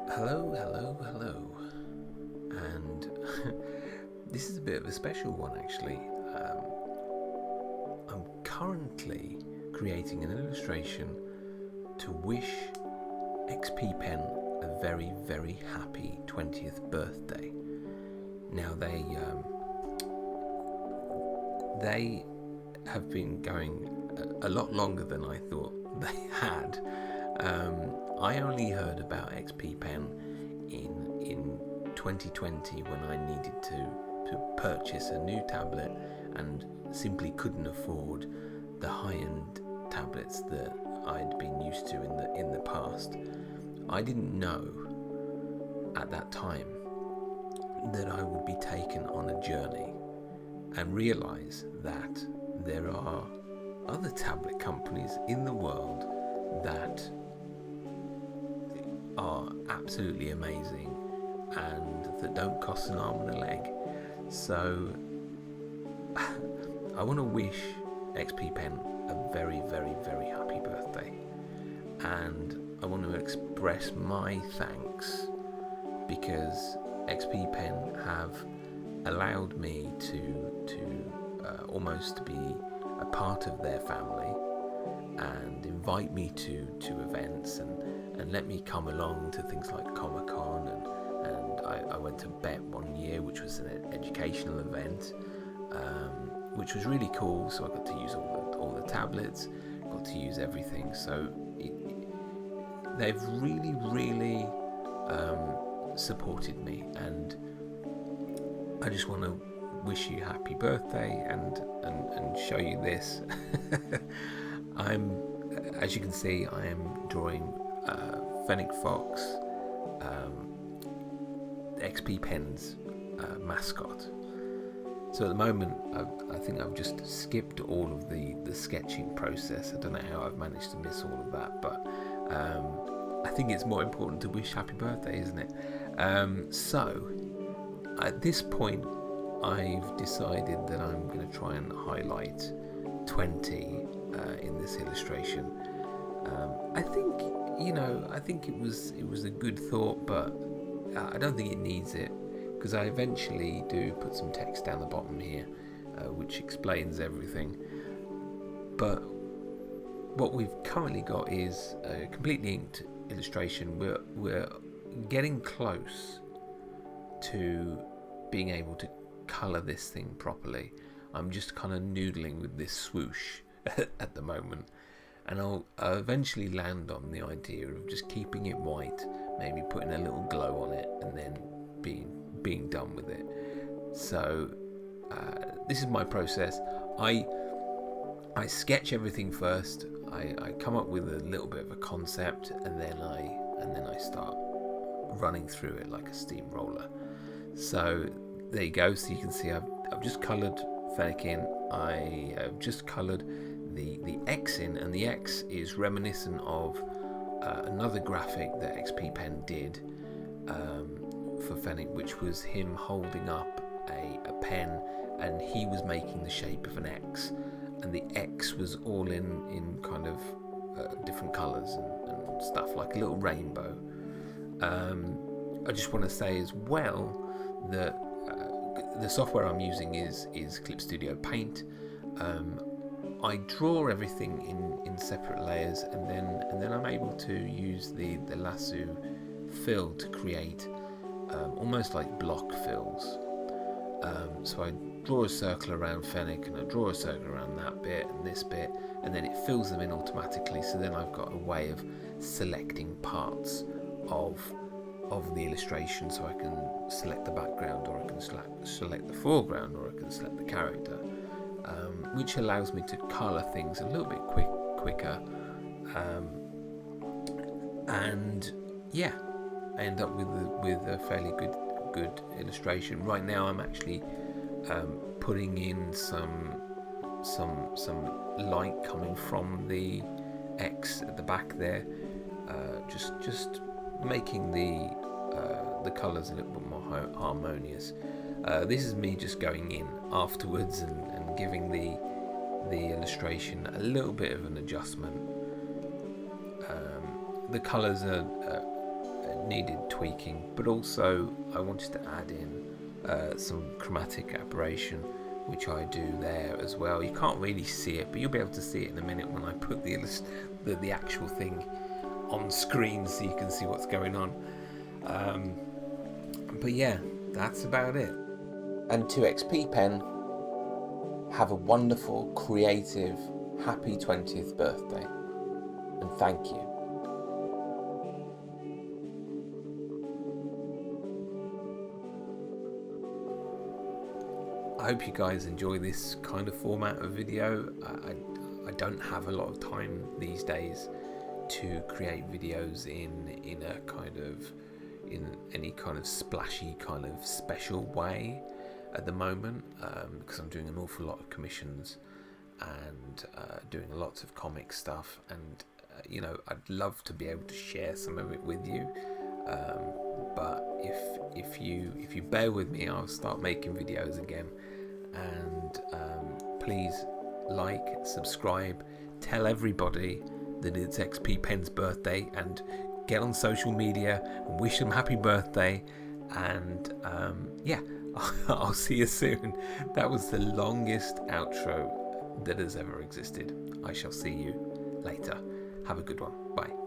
Hello, and this is a bit of a special one actually. I'm currently creating an illustration to wish XP Pen a very, very happy 20th birthday. Now they have been going a lot longer than I thought they had. I only heard about XP Pen in 2020 when I needed to purchase a new tablet and simply couldn't afford the high-end tablets that I'd been used to in the past. I didn't know at that time that I would be taken on a journey and realize that there are other tablet companies in the world that are absolutely amazing and that don't cost an arm and a leg. So I want to wish XP Pen a very, very, very happy birthday, and I want to express my thanks because XP Pen have allowed me to almost be a part of their family and invite me to events and let me come along to things like Comic-Con, and I went to BET one year, which was an educational event, which was really cool. So I got to use all the tablets, got to use everything. So they've really supported me, and I just want to wish you happy birthday and show you this. As you can see, I am drawing Fennec Fox, XP Pen's mascot. So at the moment, I think I've just skipped all of the sketching process. I don't know how I've managed to miss all of that, but I think it's more important to wish happy birthday, isn't it? So at this point, I've decided that I'm going to try and highlight 20 in this illustration. I think it was a good thought, but I don't think it needs it, because I eventually do put some text down the bottom here, which explains everything. But what we've currently got is a completely inked illustration. We're getting close to being able to colour this thing properly. I'm just kind of noodling with this swoosh at the moment, and I'll eventually land on the idea of just keeping it white, maybe putting a little glow on it, and then being done with it. So this is my process. I sketch everything first. I come up with a little bit of a concept, and then I start running through it like a steamroller. So there you go. So you can see I've just coloured Fennec in. I have just coloured the X in, and the X is reminiscent of another graphic that XP Pen did for Fennec, which was him holding up a pen, and he was making the shape of an X, and the X was all in kind of different colours and stuff, like a little rainbow. I just want to say as well that the software I'm using is Clip Studio Paint. I draw everything in separate layers, and then I'm able to use the lasso fill to create almost like block fills. So I draw a circle around Fennec, and I draw a circle around that bit and this bit, and then it fills them in automatically. So then I've got a way of selecting parts of the illustration, so I can select the background, or I can select the foreground, or I can select the character, which allows me to colour things a little bit quicker, and yeah, I end up with a fairly good illustration. Right now I'm actually putting in some light coming from the X at the back there, just making the colours a little bit more harmonious. This is me just going in afterwards and giving the illustration a little bit of an adjustment, the colours are needed tweaking, but also I wanted to add in some chromatic aberration, which I do there as well. You can't really see it, but you'll be able to see it in a minute when I put the actual thing on screen, so you can see what's going on. But yeah, that's about it. And 2XP Pen, have a wonderful, creative, happy 20th birthday, and thank you. I hope you guys enjoy this kind of format of video. I don't have a lot of time these days to create videos in a kind of, in any kind of splashy kind of special way at the moment, because I'm doing an awful lot of commissions and doing lots of comic stuff, and you know, I'd love to be able to share some of it with you, but if you bear with me, I'll start making videos again. And please like, subscribe, tell everybody that it's XP Pen's birthday, and get on social media and wish them happy birthday. And yeah, I'll see you soon. That was the longest outro that has ever existed. I shall see you later. Have a good one. Bye.